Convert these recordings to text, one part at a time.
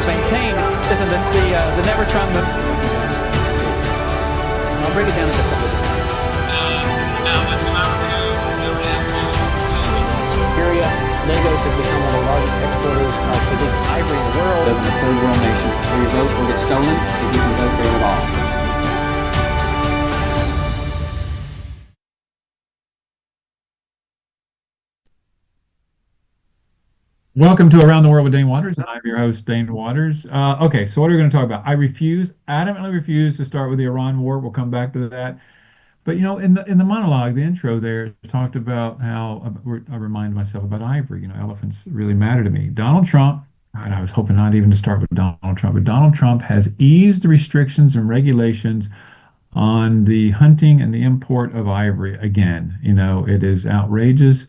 always maintained isn't the never Trump move. I'll break it down into a couple of different area. Lagos has become one of the largest exporters of Pacific ivory in the world. Live in a third world nation where your votes will get stolen if you can vote there at all. Welcome to Around the World with Dane Waters, and I'm your host, Dane Waters. Okay, so what are we going to talk about? I adamantly refuse to start with the Iran war. We'll come back to that. But in the monologue, the intro there talked about how I remind myself about ivory. Elephants really matter to me. Donald Trump, and I was hoping not even to start with Donald Trump, but Donald Trump has eased the restrictions and regulations on the hunting and the import of ivory again. It is outrageous.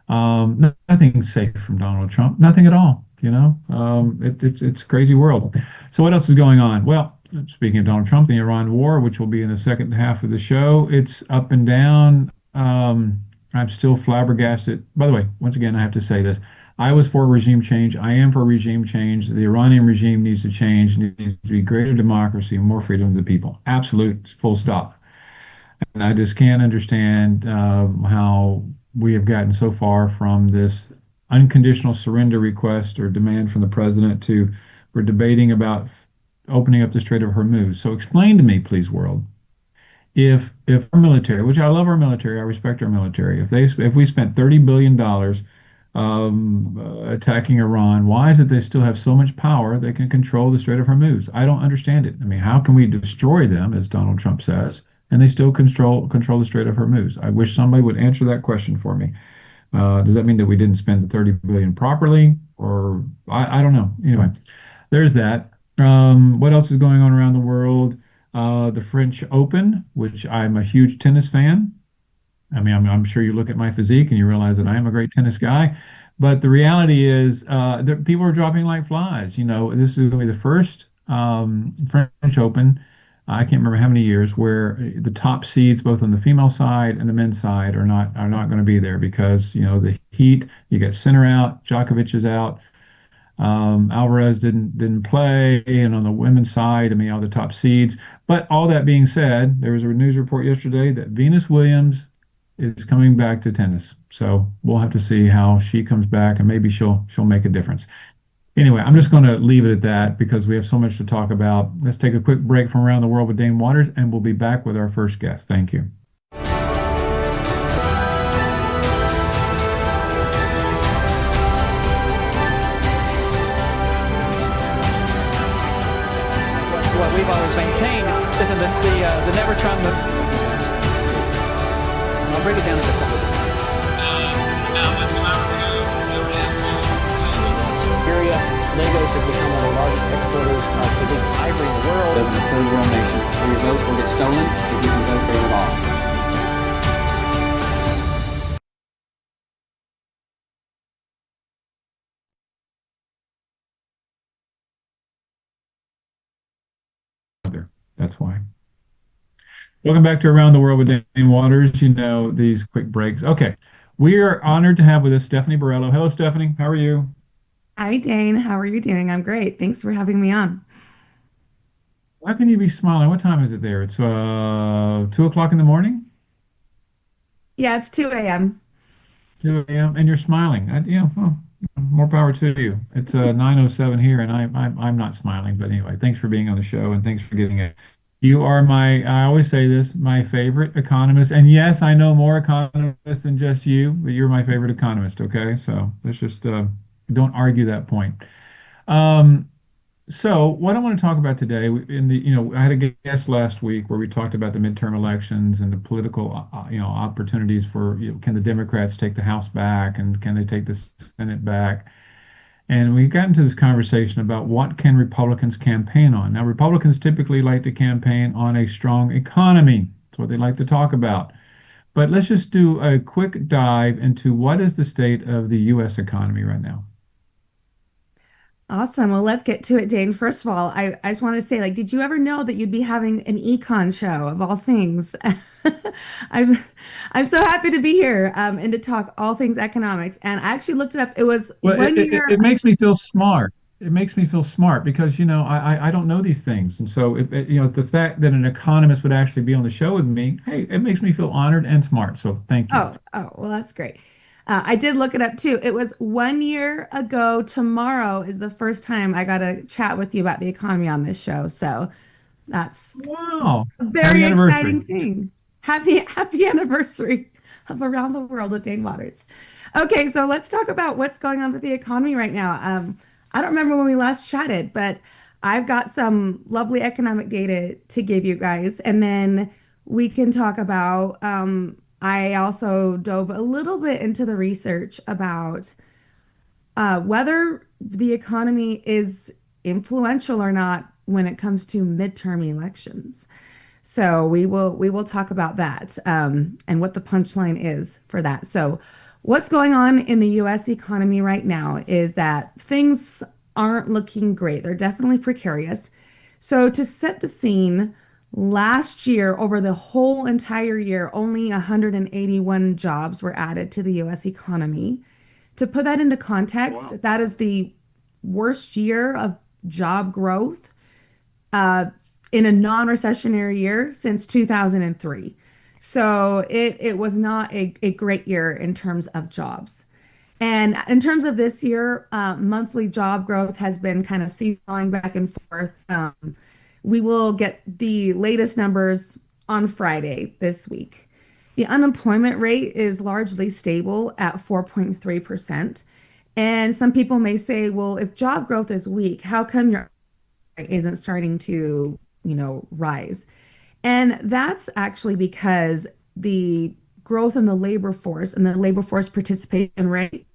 Nothing safe from Donald Trump, nothing at all. It's a crazy world. So what else is going on? Well, speaking of Donald Trump, the Iran war, which will be in the second half of the show, it's up and down. I'm still flabbergasted. By the way, once again, I have to say this. I was for regime change. I am for regime change. The Iranian regime needs to change. It needs to be greater democracy and more freedom of the people. Absolute, full stop. And I just can't understand how we have gotten so far from this unconditional surrender request or demand from the president to we're debating about opening up the Strait of Hormuz. So explain to me, please, world, if our military, which I love our military, I respect our military, if we spent $30 billion attacking Iran, why is it they still have so much power they can control the Strait of Hormuz? I don't understand it. I mean, how can we destroy them, as Donald Trump says, and they still control the Strait of Hormuz? I wish somebody would answer that question for me. Does that mean that we didn't spend the 30 billion properly, or I don't know. Anyway, there's that. What else is going on around the world? The French Open, which I'm a huge tennis fan. I mean, I'm sure you look at my physique and you realize that I am a great tennis guy. But the reality is, that people are dropping like flies. This is going to be the first French Open. I can't remember how many years where the top seeds, both on the female side and the men's side, are not going to be there because the heat. You get Sinner out, Djokovic is out. Alvarez didn't play, and on the women's side, I mean, all the top seeds. But all that being said, there was a news report yesterday that Venus Williams is coming back to tennis. So we'll have to see how she comes back, and maybe she'll make a difference. Anyway, I'm just going to leave it at that because we have so much to talk about. Let's take a quick break from Around the World with Dane Waters, and we'll be back with our first guest. Thank you. What we've always maintained isn't the never Trump move. I'll break it down into a couple of different area. Lagos has become one of the largest exporters of Pacific ivory in the world. Live in a third world nation where your votes will get stolen if you can vote there at all. That's why. Welcome back to Around the World with Dane Waters. These quick breaks. Okay. We are honored to have with us Stephanie Barello. Hello, Stephanie. How are you? Hi, Dane. How are you doing? I'm great. Thanks for having me on. How can you be smiling? What time is it there? It's 2 o'clock in the morning? Yeah, it's 2 a.m. 2 a.m. and you're smiling. Well, more power to you. It's 9:07 here, and I'm not smiling. But anyway, thanks for being on the show, and thanks for getting it. You are I always say this, my favorite economist. And yes, I know more economists than just you, but you're my favorite economist. Okay, so let's just don't argue that point. So what I want to talk about today, I had a guest last week where we talked about the midterm elections and the political, opportunities for, can the Democrats take the House back and can they take the Senate back? And we got into this conversation about what can Republicans campaign on. Now, Republicans typically like to campaign on a strong economy. That's what they like to talk about. But let's just do a quick dive into what is the state of the U.S. economy right now. Awesome. Well, let's get to it, Dane. First of all, I just want to say, did you ever know that you'd be having an econ show of all things? I'm so happy to be here and to talk all things economics. And I actually looked it up. It was Well, one year. it makes me feel smart. it makes me feel smart because I don't know these things, and so the fact that an economist would actually be on the show with me, hey, it makes me feel honored and smart. So thank you. Oh, well, that's great. I did look it up too. It was 1 year ago. Tomorrow is the first time I got to chat with you about the economy on this show. So that's Wow, a happy very anniversary. exciting thing. Happy anniversary of Around the World with Dane Waters. Okay, so let's talk about what's going on with the economy right now. I don't remember when we last chatted, but I've got some lovely economic data to give you guys, and then we can talk about. I also dove a little bit into the research about whether the economy is influential or not when it comes to midterm elections. So we will talk about that and what the punchline is for that. So what's going on in the U.S. economy right now is that things aren't looking great. They're definitely precarious. So to set the scene, last year, over the whole entire year, only 181 jobs were added to the U.S. economy. To put that into context, Wow. that is the worst year of job growth uh, in a non-recessionary year since 2003. So it was not a great year in terms of jobs. And in terms of this year, monthly job growth has been kind of seesawing back and forth. We will get the latest numbers on Friday this week. The unemployment rate is largely stable at 4.3%. And some people may say, well, if job growth is weak, how come your rate isn't starting to, rise? And that's actually because the growth in the labor force and the labor force participation rate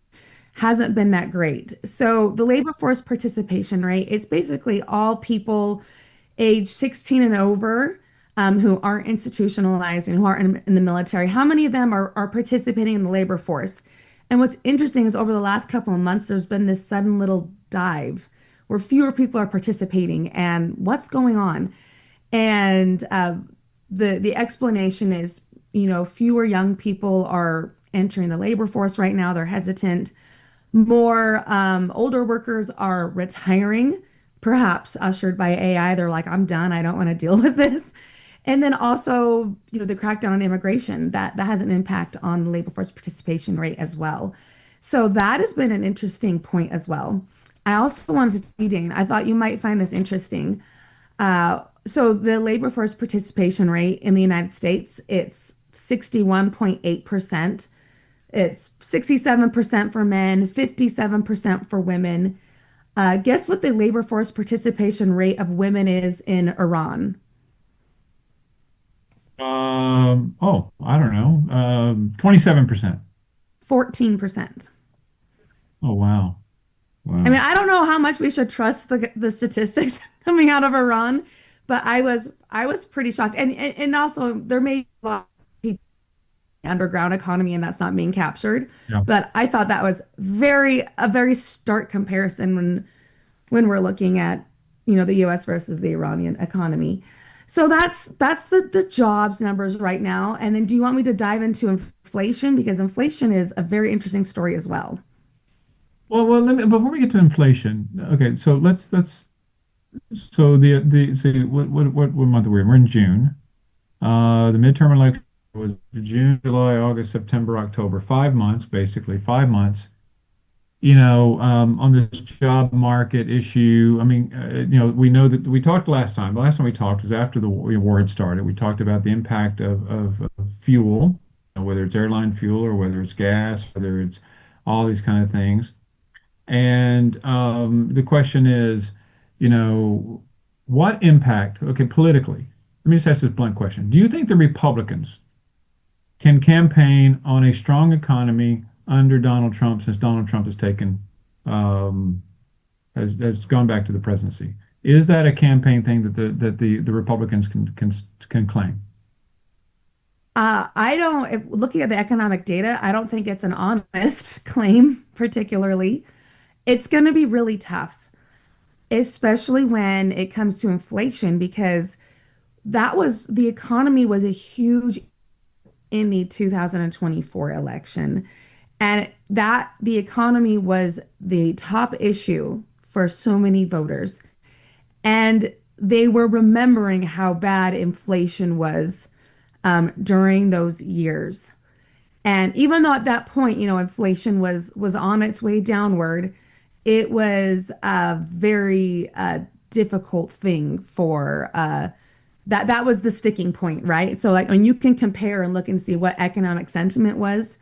hasn't been that great. So the labor force participation rate is basically all people age 16 and over who aren't institutionalized and who aren't in the military. How many of them are participating in the labor force? And what's interesting is over the last couple of months, there's been this sudden little dive where fewer people are participating. And what's going on? And the explanation is, fewer young people are entering the labor force right now. They're hesitant. More older workers are retiring, perhaps ushered by AI. They're like, I'm done. I don't want to deal with this. And then also, the crackdown on immigration that has an impact on the labor force participation rate as well. So that has been an interesting point as well. I also wanted to tell you, Dane, I thought you might find this interesting. So the labor force participation rate in the United States, it's 61.8%. It's 67% for men, 57% for women. Guess what the labor force participation rate of women is in Iran? Oh, I don't know. 27%. 14%. Oh, wow. I mean, Wow. I don't know how much we should trust the statistics coming out of Iran, but I was pretty shocked. And also there may be a lot of people in the underground economy and that's not being captured. Yeah. But I thought that was a very stark comparison when we're looking at, the US versus the Iranian economy. So that's the jobs numbers right now. And then do you want me to dive into inflation? Because inflation is a very interesting story as well. Well, before we get to inflation, okay, so so what month are we in? We're in June. The midterm election was June, July, August, September, October, 5 months, basically 5 months. On this job market issue, I mean, we know that we talked last time. The last time we talked was after the war had started. We talked about the impact of fuel, whether it's airline fuel or whether it's gas, whether it's all these kind of things. And the question is, you know, what impact, okay, politically, let me just ask this blunt question. Do you think the Republicans can campaign on a strong economy under Donald Trump since Donald Trump has taken, um, has gone back to the presidency? Is that a campaign thing that the Republicans can claim? I don't, looking at the economic data, I don't think it's an honest claim, particularly. It's going to be really tough, especially when it comes to inflation, because the economy was a huge in the 2024 election. And that the economy was the top issue for so many voters. And they were remembering how bad inflation was during those years. And even though at that point, inflation was on its way downward, it was a very difficult thing for that was the sticking point, right? So like when you can compare and look and see what economic sentiment was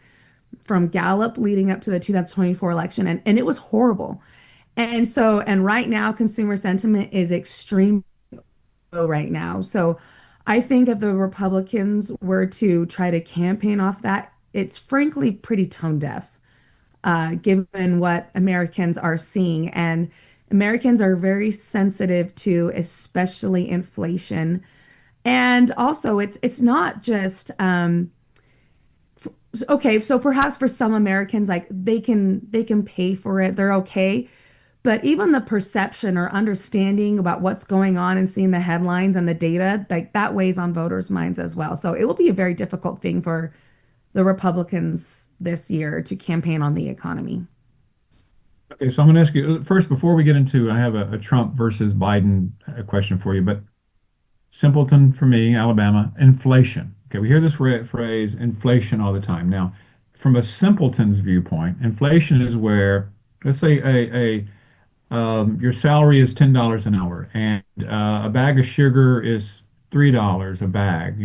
from Gallup leading up to the 2024 election, and it was horrible. And right now, consumer sentiment is extreme low right now. So I think if the Republicans were to try to campaign off that, it's frankly pretty tone deaf, given what Americans are seeing. And Americans are very sensitive to, especially inflation. And also, it's not just okay. So perhaps for some Americans, like they can pay for it, they're okay. But even the perception or understanding about what's going on and seeing the headlines and the data, like that weighs on voters' minds as well. So it will be a very difficult thing for the Republicans this year to campaign on the economy. Okay, so I'm going to ask you first before we get into, I have a Trump versus Biden question for you, but simpleton for me, Alabama, inflation. Okay, we hear this phrase inflation all the time. Now, from a simpleton's viewpoint, inflation is where, let's say, your salary is $10 an hour, and a bag of sugar is $3 a bag.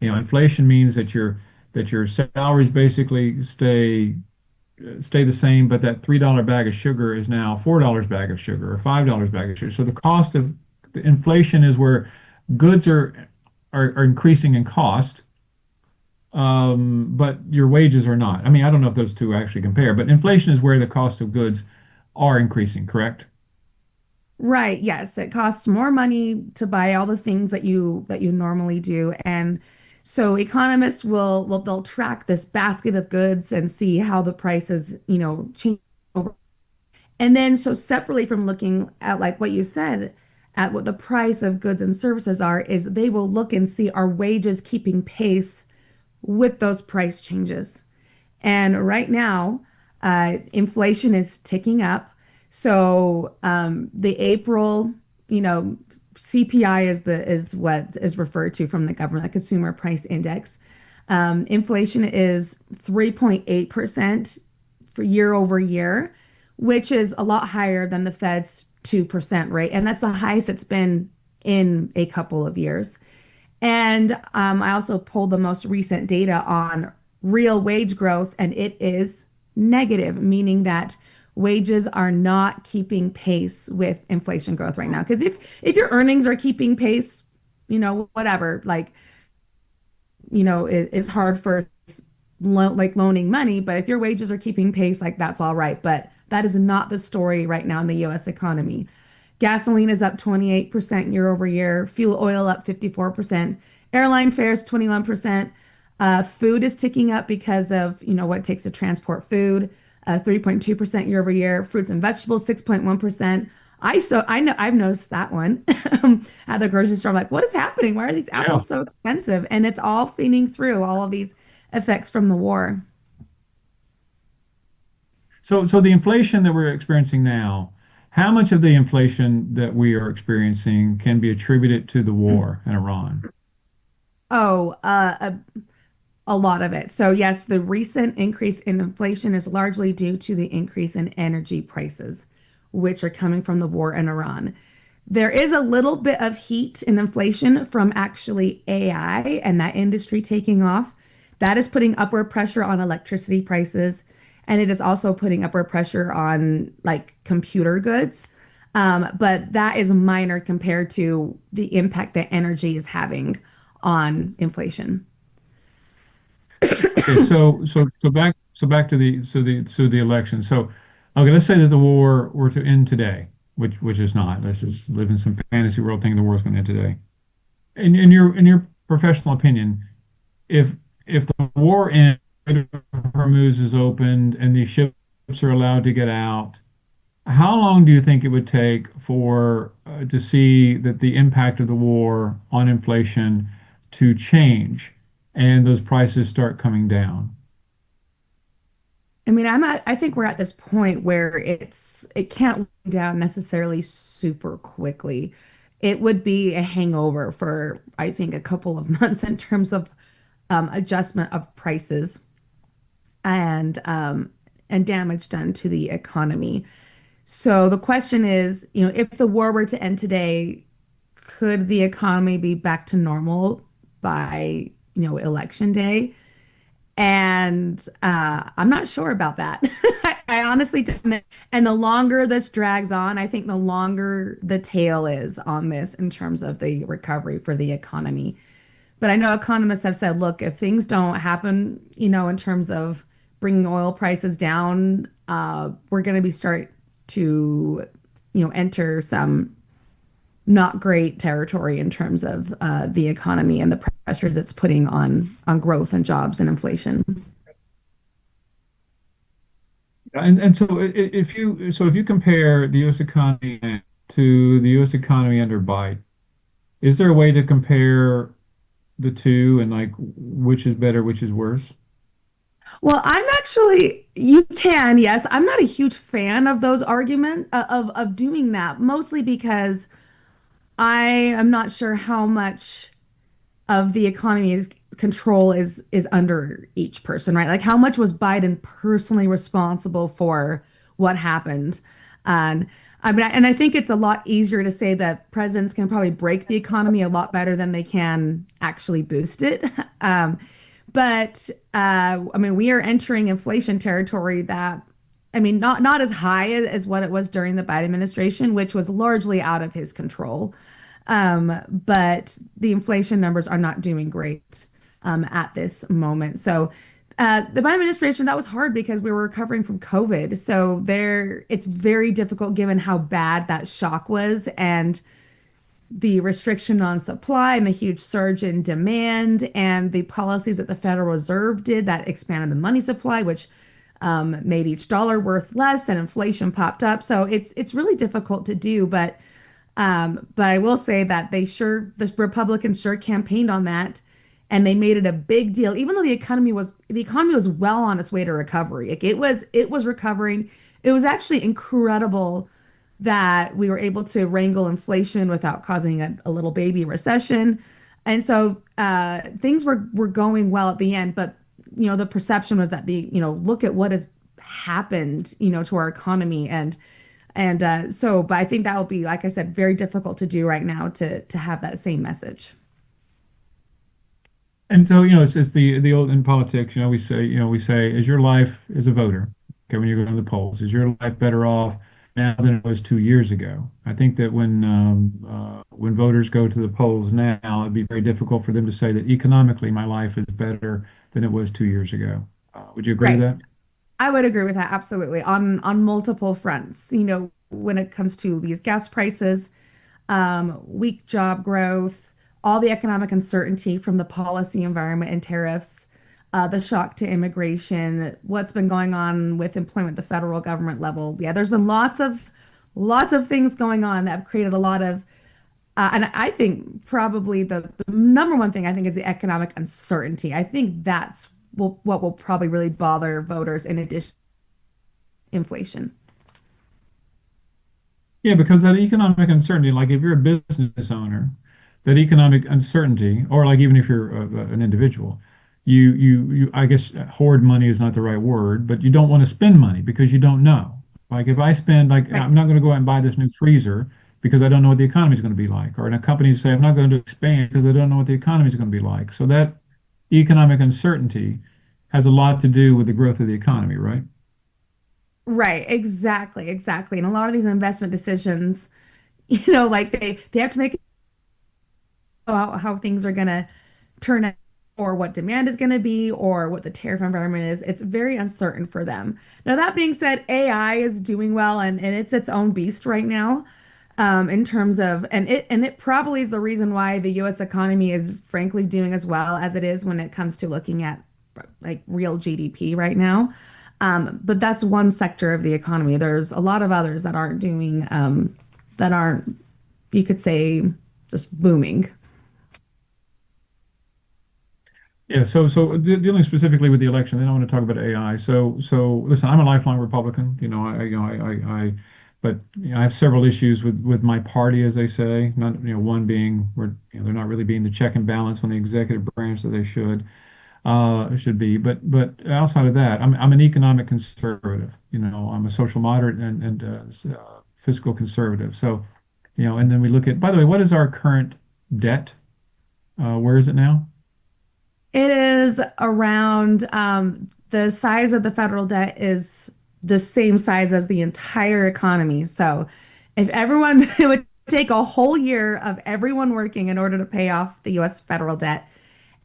Inflation means that your salaries basically stay the same, but that $3 bag of sugar is now $4 bag of sugar or $5 bag of sugar. So the cost of the inflation is where goods are increasing in cost, but your wages are not. I mean, I don't know if those two actually compare, but inflation is where the cost of goods are increasing, correct? Right, yes, it costs more money to buy all the things that you normally do. And so economists will they'll track this basket of goods and see how the prices, change over. And then so separately from looking at like what you said, at what the price of goods and services are, is they will look and see are wages keeping pace with those price changes. And right now, inflation is ticking up. So the April, CPI is what is referred to from the government, the Consumer Price Index. Inflation is 3.8% for year over year, which is a lot higher than the Fed's 2% rate. And that's the highest it's been in a couple of years. And I also pulled the most recent data on real wage growth, and it is negative, meaning that wages are not keeping pace with inflation growth right now. Because if your earnings are keeping pace, whatever, like, it's hard for like loaning money, but if your wages are keeping pace, like that's all right. But that is not the story right now in the US economy. Gasoline is up 28% year over year, fuel oil up 54%, airline fares 21%. Food is ticking up because of, what it takes to transport food, 3.2% year over year, fruits and vegetables 6.1%. I know I've noticed that one at the grocery store. I'm like, what is happening? Why are these Yeah. apples so expensive? And it's all feeding through all of these effects from the war. So the inflation that we're experiencing now, how much of the inflation that we are experiencing can be attributed to the war in Iran? Oh, a lot of it. So yes, the recent increase in inflation is largely due to the increase in energy prices, which are coming from the war in Iran. There is a little bit of heat and inflation from actually AI and that industry taking off. That is putting upward pressure on electricity prices, and it is also putting upward pressure on like computer goods. But that is minor compared to the impact that energy is having on inflation. Okay, so back to the election. So okay, let's say that the war were to end today, which is not. Let's just live in some fantasy world thinking the war is going to end today. In your professional opinion, if if the war ends, Hormuz is opened and these ships are allowed to get out, how long do you think it would take for to see that the impact of the war on inflation to change and those prices start coming down? I think we're at this point where it can't wind down necessarily super quickly. It would be a hangover for, I think, a couple of months in terms of adjustment of prices and damage done to the economy. So the question is, if the war were to end today, could the economy be back to normal by, election day? And I'm not sure about that. I honestly don't. And the longer this drags on, I think the longer the tail is on this in terms of the recovery for the economy. But I know economists have said, look, if things don't happen, in terms of bringing oil prices down, we're going to be start to, enter some not great territory in terms of the economy and the pressures it's putting on growth and jobs and inflation. And so if you compare the U.S. economy to the U.S. economy under Biden, is there a way to compare the two and like which is better, which is worse? Well, you can, yes. I'm not a huge fan of those arguments of doing that, mostly because I am not sure how much of the economy's control is under each person, right? Like how much was Biden personally responsible for what happened? And I think it's a lot easier to say that presidents can probably break the economy a lot better than they can actually boost it. But we are entering inflation territory that, not as high as what it was during the Biden administration, which was largely out of his control. But the inflation numbers are not doing great at this moment. So the Biden administration, that was hard because we were recovering from COVID. So it's very difficult given how bad that shock was and the restriction on supply and the huge surge in demand and the policies that the Federal Reserve did that expanded the money supply, which made each dollar worth less and inflation popped up. So it's really difficult to do, but I will say that the Republicans sure campaigned on that, and they made it a big deal, even though the economy was well on its way to recovery. Like it was recovering. It was actually incredible that we were able to wrangle inflation without causing a little baby recession, and so things were going well at the end. But the perception was that look at what has happened, to our economy but I think that will be, like I said, very difficult to do right now to have that same message. And so, it's the old in politics, we say, is your life as a voter, okay, when you go to the polls, is your life better off now than it was 2 years ago? I think that when voters go to the polls now, it'd be very difficult for them to say that economically my life is better than it was 2 years ago. Would you agree with Right. that? I would agree with that absolutely on multiple fronts. When it comes to these gas prices, weak job growth, all the economic uncertainty from the policy environment and tariffs, the shock to immigration, what's been going on with employment at the federal government level. Yeah, there's been lots of things going on that have created a lot of, and I think probably the number one thing I think is the economic uncertainty. I think what will probably really bother voters in addition to inflation. Yeah, because that economic uncertainty, like if you're a business owner, that economic uncertainty, or like even if you're an individual, I guess hoard money is not the right word, but you don't want to spend money because you don't know. Like if I spend, like I'm Right. not going to go out and buy this new freezer because I don't know what the economy is going to be like, or in a company say I'm not going to expand because I don't know what the economy is going to be like. So that economic uncertainty has a lot to do with the growth of the economy, right? Right, exactly. And a lot of these investment decisions, like they have to make how things are going to turn out or what demand is going to be or what the tariff environment is. It's very uncertain for them. Now, that being said, AI is doing well and it's its own beast right now. In terms of and it probably is the reason why the US economy is frankly doing as well as it is when it comes to looking at like real GDP right now. But that's one sector of the economy. There's a lot of others that aren't doing that aren't, you could say, just booming. Yeah, dealing specifically with the election, then I want to talk about AI. So listen, I'm a lifelong Republican. But I have several issues with my party, as they say. Not, one being where they're not really being the check and balance on the executive branch that they should be. But outside of that, I'm an economic conservative. I'm a social moderate and fiscal conservative. So, and then we look at. By the way, what is our current debt? Where is it now? It is around the size of the federal debt is the same size as the entire economy. So if everyone, it would take a whole year of everyone working in order to pay off the US federal debt.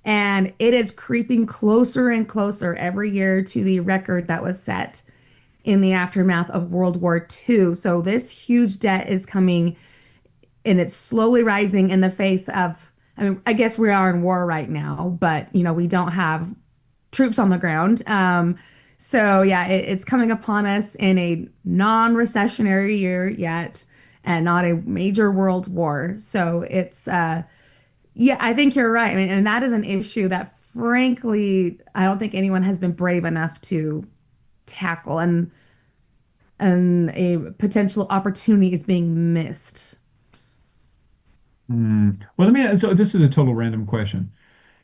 And it is creeping closer and closer every year to the record that was set in the aftermath of World War II. So this huge debt is coming and it's slowly rising in the face of, I mean, I guess we are in war right now, but we don't have troops on the ground. So yeah, it's coming upon us in a non-recessionary year yet, and not a major world war. So it's yeah, I think you're right. I mean, and that is an issue that frankly, I don't think anyone has been brave enough to tackle, and a potential opportunity is being missed. Well, so this is a total random question.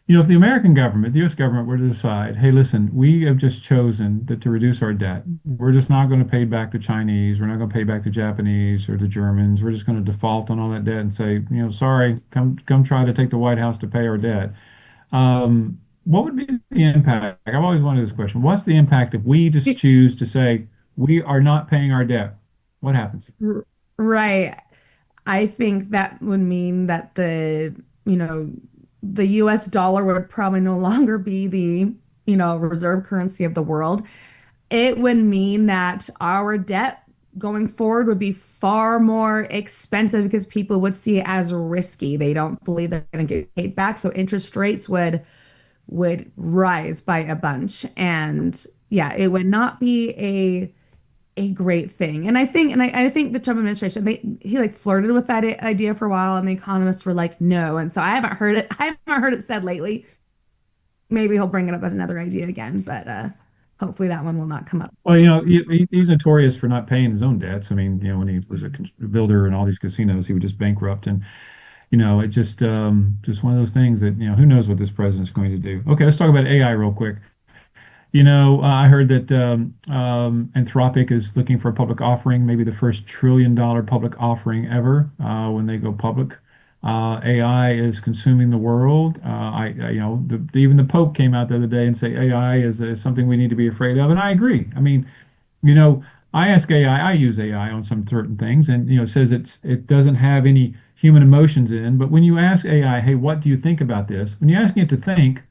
If the American government, the U.S. government were to decide, hey, listen, we have just chosen that to reduce our debt. We're just not going to pay back the Chinese. We're not going to pay back the Japanese or the Germans. We're just going to default on all that debt and say, sorry, come try to take the White House to pay our debt. What would be the impact? I've always wanted this question. What's the impact if we just choose to say we are not paying our debt? What happens? Right. I think that would mean that you know, the US dollar would probably no longer be the, reserve currency of the world. It would mean that our debt going forward would be far more expensive because people would see it as risky. They don't believe they're going to get paid back. So interest rates would rise by a bunch. And yeah, it would not be a great thing. And I think the Trump administration, he like flirted with that idea for a while, and the economists were like, no. And so I haven't heard it. I haven't heard it said lately. Maybe he'll bring it up as another idea again, but hopefully that one will not come up. Well, he's notorious for not paying his own debts. I mean, when he was a builder in all these casinos, he would just bankrupt, and it's just one of those things that who knows what this president's going to do. Okay, let's talk about AI real quick. I heard that Anthropic is looking for a public offering, maybe the first $1 trillion public offering ever when they go public. AI is consuming the world. Even the Pope came out the other day and say AI is something we need to be afraid of, and I agree. I mean, you know, I ask AI, I use AI on some certain things, and it says it doesn't have any human emotions in. But when you ask AI, hey, what do you think about this? When you're asking it to think,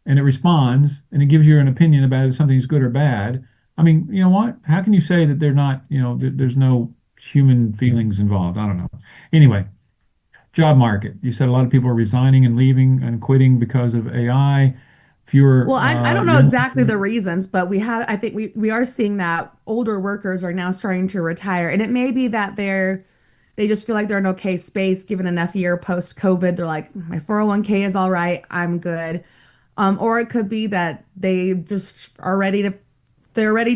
and it responds and it gives you an opinion about if something's good or bad. I mean, you know what? How can you say that they're not, there's no human feelings involved? I don't know. Anyway, job market. You said a lot of people are resigning and leaving and quitting because of AI. Fewer Well, I don't know young. exactly the reasons, but I think we are seeing that older workers are now starting to retire. And it may be that they just feel like they're in okay space given enough year post COVID. They're like, my 401k is all right, I'm good. Or it could be that they're ready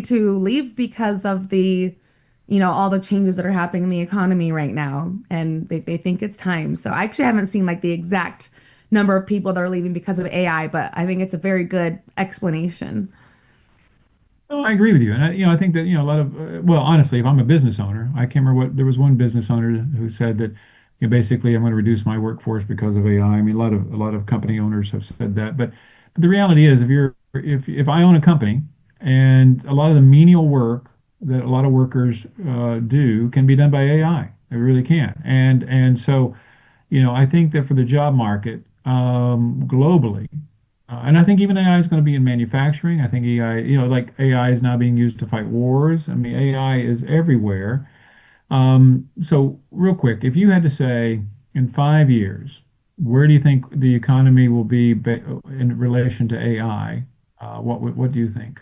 to leave because of all the changes that are happening in the economy right now. And they think it's time. So I actually haven't seen like the exact number of people that are leaving because of AI, but I think it's a very good explanation. No, I agree with you, and I think that a lot of well, honestly, if I'm a business owner, I can't remember what there was one business owner who said that basically I'm going to reduce my workforce because of AI. I mean, a lot of company owners have said that, but the reality is, if I own a company and a lot of the menial work that a lot of workers do can be done by AI, they really can, and so I think that for the job market globally. And I think even AI is going to be in manufacturing. I think AI, like AI is now being used to fight wars. I mean, AI is everywhere. So real quick, if you had to say in 5 years, where do you think the economy will be in relation to AI? What do you think?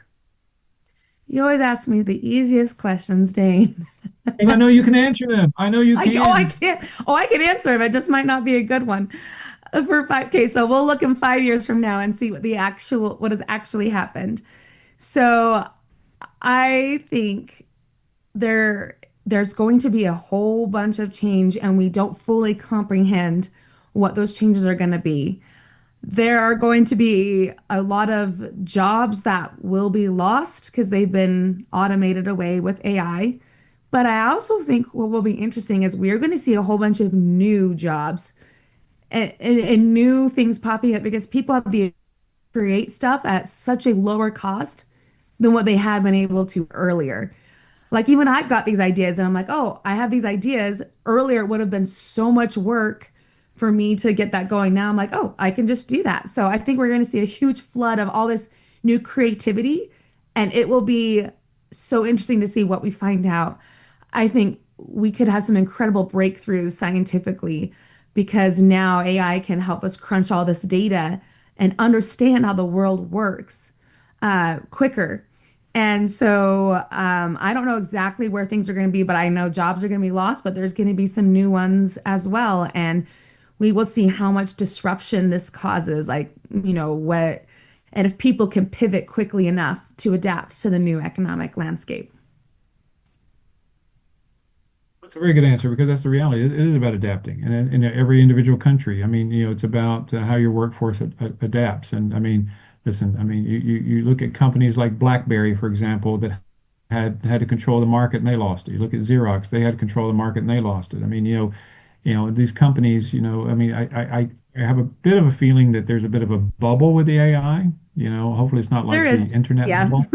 You always ask me the easiest questions, Dane. Because I know you can answer them. I know you I can. can't. Oh, I can answer them. It just might not be a good one. For 5K. So we'll look in 5 years from now and see what has actually happened. So I think there's going to be a whole bunch of change, and we don't fully comprehend what those changes are going to be. There are going to be a lot of jobs that will be lost because they've been automated away with AI. But I also think what will be interesting is we're going to see a whole bunch of new jobs and new things popping up because people have the create stuff at such a lower cost than what they had been able to earlier. Like even I've got these ideas and I'm like, oh, I have these ideas. Earlier it would have been so much work for me to get that going. Now I'm like, oh, I can just do that. So I think we're going to see a huge flood of all this new creativity, and it will be so interesting to see what we find out. I think we could have some incredible breakthroughs scientifically because now AI can help us crunch all this data and understand how the world works quicker. And so I don't know exactly where things are going to be, but I know jobs are going to be lost, but there's going to be some new ones as well. And we will see how much disruption this causes, like, and if people can pivot quickly enough to adapt to the new economic landscape. That's a very good answer because that's the reality. It is about adapting, and in every individual country. I mean, it's about how your workforce adapts. And I mean, listen, I mean, you look at companies like BlackBerry, for example, that had to control the market and they lost it. You look at Xerox, they had to control the market and they lost it. I mean, these companies, I mean, I have a bit of a feeling that there's a bit of a bubble with the AI. Hopefully it's not There like the is, internet yeah. bubble.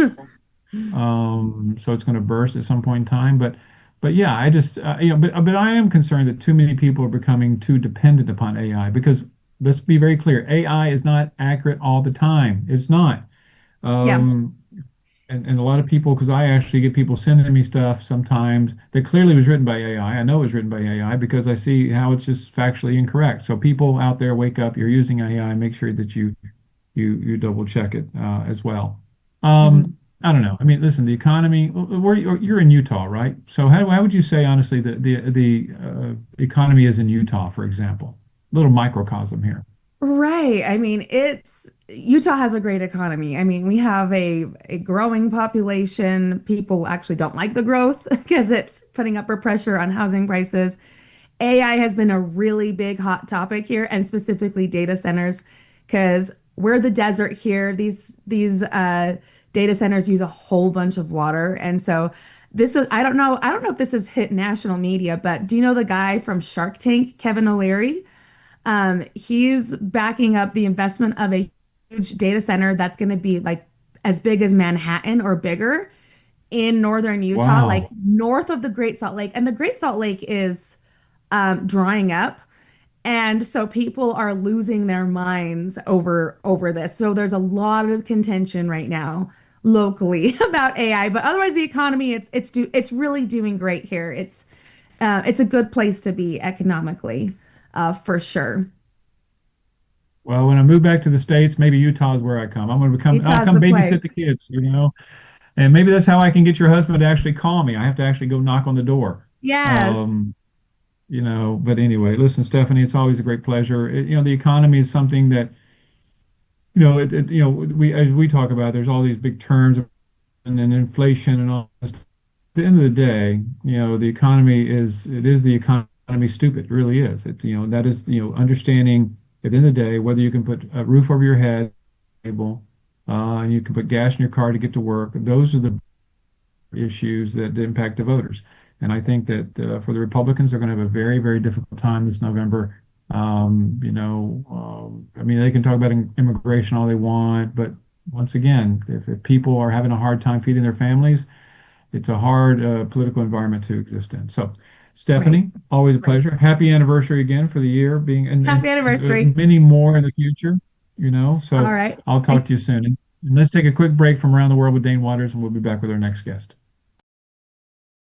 So it's going to burst at some point in time. But yeah, I just but I am concerned that too many people are becoming too dependent upon AI because let's be very clear, AI is not accurate all the time. It's not. Yeah. Um, and a lot of people, because I actually get people sending me stuff sometimes that clearly was written by AI. I know it was written by AI because I see how it's just factually incorrect. So people out there, wake up! You're using AI. Make sure that you double check it as well. Mhm. I don't know. I mean, listen, the economy. You're in Utah, right? So how would you say honestly the economy is in Utah, for example? Little microcosm here. Right. I mean, it's Utah has a great economy. I mean, we have a growing population. People actually don't like the growth because it's putting upward pressure on housing prices. AI has been a really big hot topic here, and specifically data centers, because we're the desert here. These data centers use a whole bunch of water, and so this was I don't know if this has hit national media, but do you know the guy from Shark Tank, Kevin O'Leary? He's backing up the investment of a huge data center that's going to be like as big as Manhattan or bigger in northern Utah, like Wow. north of the Great Salt Lake. And the Great Salt Lake is drying up. And so people are losing their minds over this. So there's a lot of contention right now locally about AI, but otherwise the economy it's really doing great here. It's a good place to be economically, for sure. Well, when I move back to the States, maybe Utah is where I come. I'll Utah's come the babysit place. the kids. And maybe that's how I can get your husband to actually call me. I have to actually go knock on the door. Yes. Um, but anyway, listen, Stephanie, it's always a great pleasure. The economy is something that, as we talk about, there's all these big terms and then inflation and all this. At the end of the day, the economy it is the economy stupid. It really is. That is, understanding at the end of the day, whether you can put a roof over your head, table, and you can put gas in your car to get to work. Those are the issues that impact the voters. And I think that for the Republicans, they're going to have a very, very difficult time this November. I mean, they can talk about immigration all they want, but once again, if people are having a hard time feeding their families, it's a hard political environment to exist in. So, Right. Stephanie, always a pleasure. Happy anniversary again for the year being, Happy and anniversary. many more in the future. All So right. I'll talk to you soon. And let's take a quick break from Around the World with Dane Waters, and we'll be back with our next guest.